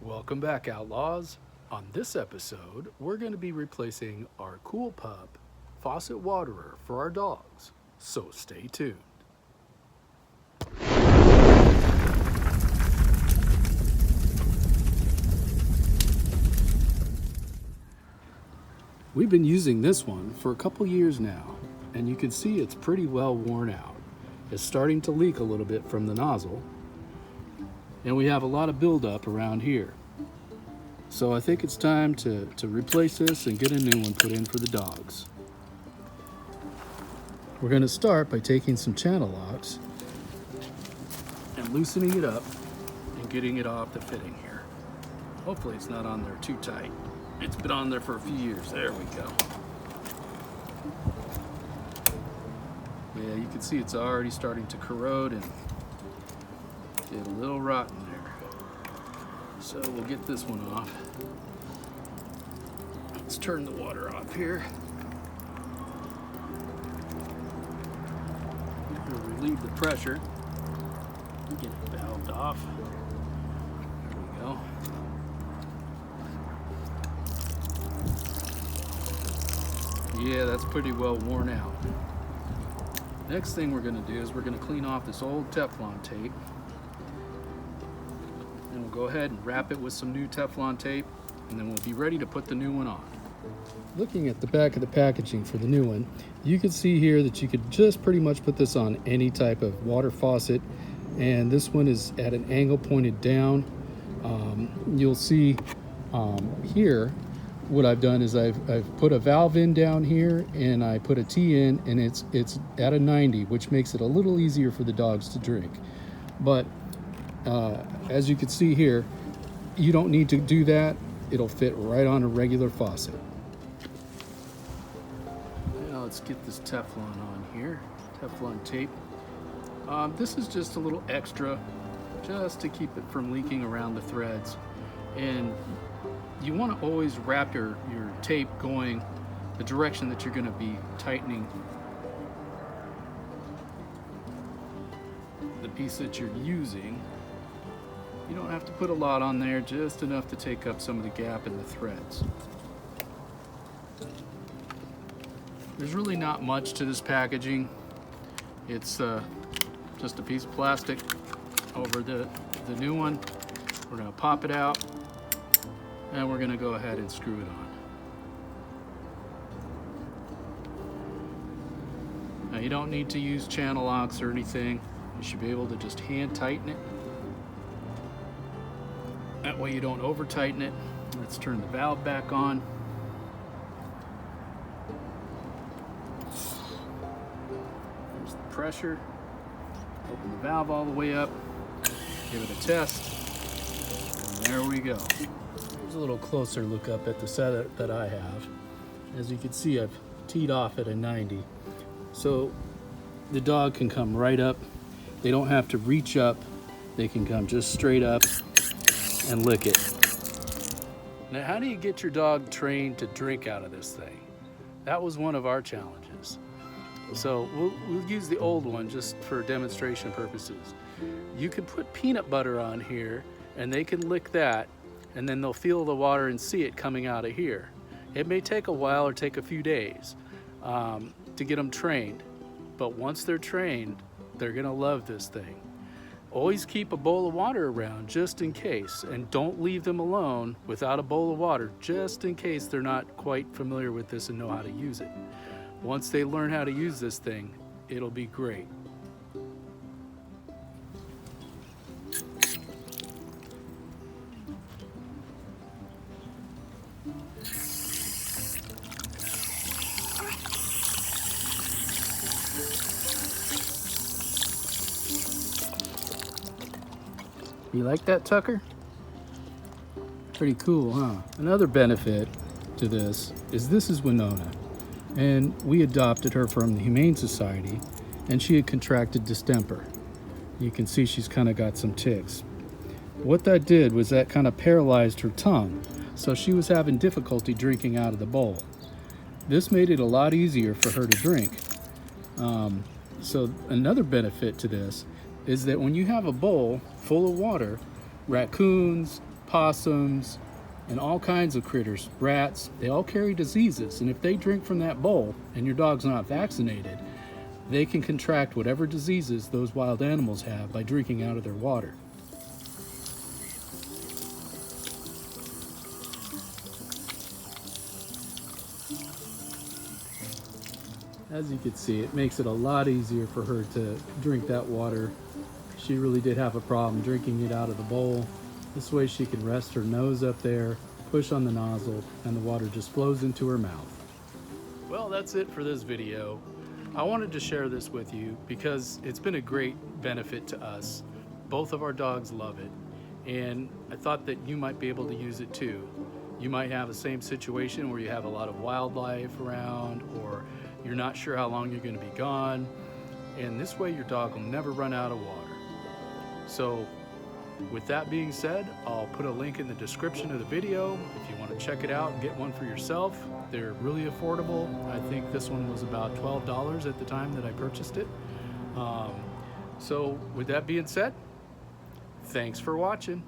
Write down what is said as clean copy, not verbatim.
Welcome back, Outlaws. On this episode, we're going to be replacing our Cool Pup faucet waterer for our dogs, so stay tuned. We've been using this one for a couple years now, and you can see it's pretty well worn out. It's starting to leak a little bit from the nozzle, and we have a lot of buildup around here. So I think it's time to replace this and get a new one put in for the dogs. We're going to start by taking some channel locks and loosening it up and getting it off the fitting here. Hopefully it's not on there too tight. It's been on there for a few years. There we go. Yeah, you can see it's already starting to corrode and get a little rotten there. So we'll get this one off. Let's turn the water off here. We'll relieve the pressure. Get it valved off. There we go. Yeah, that's pretty well worn out. Next thing we're going to do is we're going to clean off this old Teflon tape. And we'll go ahead and wrap it with some new Teflon tape, and then we'll be ready to put the new one on. Looking at the back of the packaging for the new one, you can see here that you could just pretty much put this on any type of water faucet, and this one is at an angle pointed down. You'll see here what I've done is I've put a valve in down here, and I put a T in, and it's at a 90, which makes it a little easier for the dogs to drink. But as you can see here, you don't need to do that. It'll fit right on a regular faucet. Now let's get this Teflon on here, Teflon tape. This is just a little extra just to keep it from leaking around the threads. And you want to always wrap your tape going the direction that you're going to be tightening the piece that you're using. You don't have to put a lot on there, just enough to take up some of the gap in the threads. There's really not much to this packaging. It's just a piece of plastic over the new one. We're going to pop it out, and we're going to go ahead and screw it on. Now you don't need to use channel locks or anything. You should be able to just hand tighten it. That way you don't over tighten it. Let's turn the valve back on. There's the pressure. Open the valve all the way up. Give it a test. And there we go. Here's a little closer look up at the setup that I have. As you can see, I've teed off at a 90. So the dog can come right up. They don't have to reach up. They can come just straight up and lick it. Now, how do you get your dog trained to drink out of this thing? That was one of our challenges. So we'll use the old one just for demonstration purposes. You can put peanut butter on here, and they can lick that, and then they'll feel the water and see it coming out of here. It may take a while or take a few days to get them trained, but once they're trained, they're gonna love this thing. Always keep a bowl of water around just in case, and don't leave them alone without a bowl of water just in case they're not quite familiar with this and know how to use it. Once they learn how to use this thing, it'll be great. You like that, Tucker? Pretty cool, huh? Another benefit to this is Winona. And we adopted her from the Humane Society, and she had contracted distemper. You can see she's kind of got some ticks. What that did was that kind of paralyzed her tongue, so she was having difficulty drinking out of the bowl. This made it a lot easier for her to drink. So another benefit to this is that when you have a bowl full of water, raccoons, possums, and all kinds of critters, rats. They all carry diseases, and if they drink from that bowl and your dog's not vaccinated, they can contract whatever diseases those wild animals have by drinking out of their water. As you can see, it makes it a lot easier for her to drink that water. She really did have a problem drinking it out of the bowl. This way she can rest her nose up there, push on the nozzle, and the water just flows into her mouth. Well, that's it for this video. I wanted to share this with you because it's been a great benefit to us. Both of our dogs love it, and I thought that you might be able to use it too. You might have the same situation where you have a lot of wildlife around, or you're not sure how long you're going to be gone, and this way your dog will never run out of water. So with that being said, I'll put a link in the description of the video if you want to check it out and get one for yourself. They're really affordable. I think this one was about $12 at the time that I purchased it. So with that being said, thanks for watching.